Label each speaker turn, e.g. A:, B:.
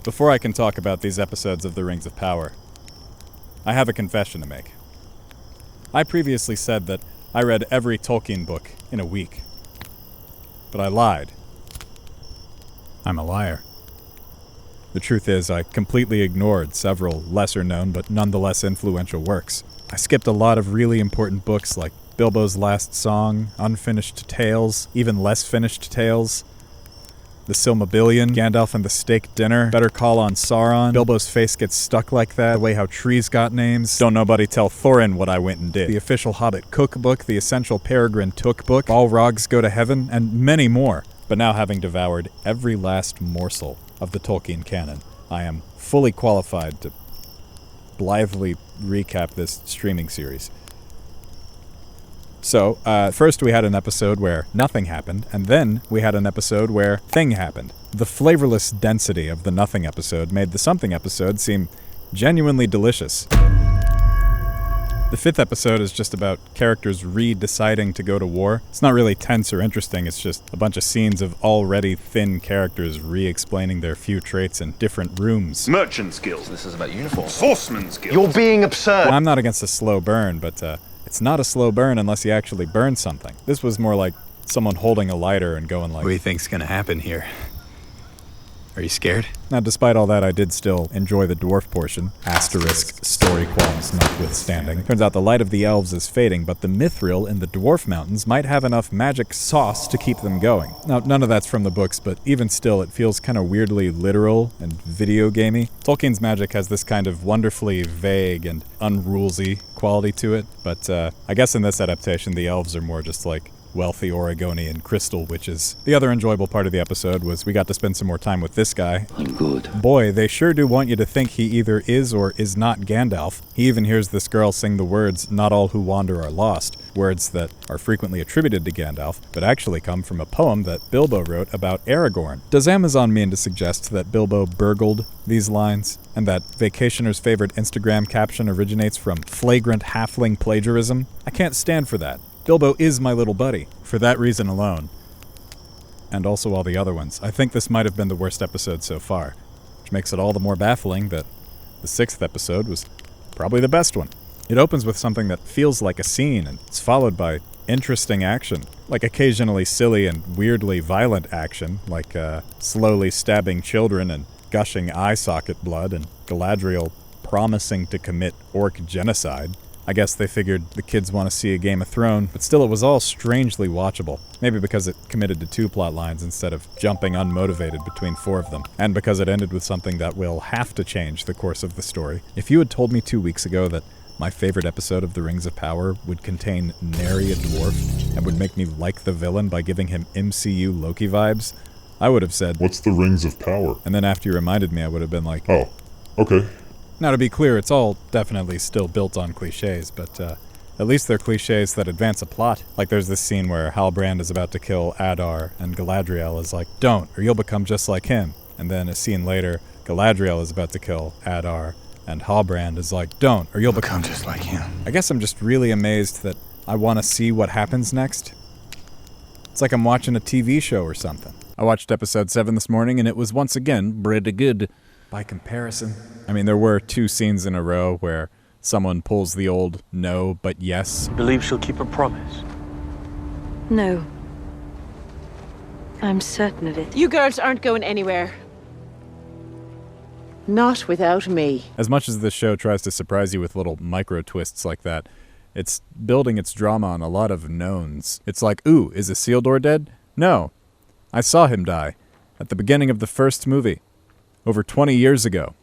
A: Before I can talk about these episodes of The Rings of Power, I have a confession to make. I previously said that I read every Tolkien book in a week. But I lied. I'm a liar. The truth is, I completely ignored several lesser-known but nonetheless influential works. I skipped a lot of really important books like Bilbo's Last Song, Unfinished Tales, even less finished tales, The Silmarillion, Gandalf and the Steak Dinner, Better Call on Sauron, Bilbo's face gets stuck like that, the way how trees got names, Don't Nobody Tell Thorin What I Went and Did, the official Hobbit cookbook, the essential Peregrine Took book, Balrogs Go to Heaven, and many more. But now, having devoured every last morsel of the Tolkien canon, I am fully qualified to blithely recap this streaming series. So, first we had an episode where nothing happened, and then we had an episode where thing happened. The flavorless density of the nothing episode made the something episode seem genuinely delicious. The fifth episode is just about characters deciding to go to war. It's not really tense or interesting, it's just a bunch of scenes of already thin characters re-explaining their few traits in different rooms.
B: Merchant skills.
C: This is about uniforms.
B: Swordsman skills.
C: You're being absurd.
A: Well, I'm not against a slow burn, but it's not a slow burn unless you actually burn something. This was more like someone holding a lighter and going like,
D: What do you think's gonna happen here? Are you scared?
A: Now, despite all that, I did still enjoy the dwarf portion, asterisk, story qualms notwithstanding. Turns out the light of the elves is fading, but the mithril in the dwarf mountains might have enough magic sauce to keep them going. Now, none of that's from the books, but even still, it feels kind of weirdly literal and video gamey. Tolkien's magic has this kind of wonderfully vague and unrulesy quality to it, but I guess in this adaptation, the elves are more just like wealthy Oregonian crystal witches. The other enjoyable part of the episode was we got to spend some more time with this guy.
E: I'm good.
A: Boy, they sure do want you to think he either is or is not Gandalf. He even hears this girl sing the words, "Not all who wander are lost," words that are frequently attributed to Gandalf, but actually come from a poem that Bilbo wrote about Aragorn. Does Amazon mean to suggest that Bilbo burgled these lines, and that Vacationer's favorite Instagram caption originates from flagrant halfling plagiarism? I can't stand for that. Bilbo is my little buddy, for that reason alone. And also all the other ones. I think this might have been the worst episode so far, which makes it all the more baffling that the sixth episode was probably the best one. It opens with something that feels like a scene, and it's followed by interesting action, like occasionally silly and weirdly violent action, like slowly stabbing children and gushing eye socket blood, and Galadriel promising to commit orc genocide. I guess they figured the kids want to see a Game of Thrones, but still it was all strangely watchable. Maybe because it committed to 2 plot lines instead of jumping unmotivated between 4 of them, and because it ended with something that will have to change the course of the story. If you had told me 2 weeks ago that my favorite episode of The Rings of Power would contain nary a dwarf and would make me like the villain by giving him MCU Loki vibes, I would have said,
F: "What's the Rings of Power?"
A: And then after you reminded me, I would have been like,
F: "Oh, okay."
A: Now, to be clear, it's all definitely still built on cliches, but at least they're cliches that advance a plot. Like there's this scene where Halbrand is about to kill Adar, and Galadriel is like, "Don't, or you'll become just like him." And then a scene later, Galadriel is about to kill Adar, and Halbrand is like, "Don't, or you'll become just like him." I guess I'm just really amazed that I want to see what happens next. It's like I'm watching a TV show or something. I watched episode 7 this morning, and it was once again pretty good. By comparison. I mean, there were 2 scenes in a row where someone pulls the old no, but yes.
G: Believe she'll keep her promise?
H: No. I'm certain of it.
I: You girls aren't going anywhere. Not without me.
A: As much as this show tries to surprise you with little micro twists like that, it's building its drama on a lot of knowns. It's like, ooh, is Isildur dead? No. I saw him die at the beginning of the first movie. Over 20 years ago.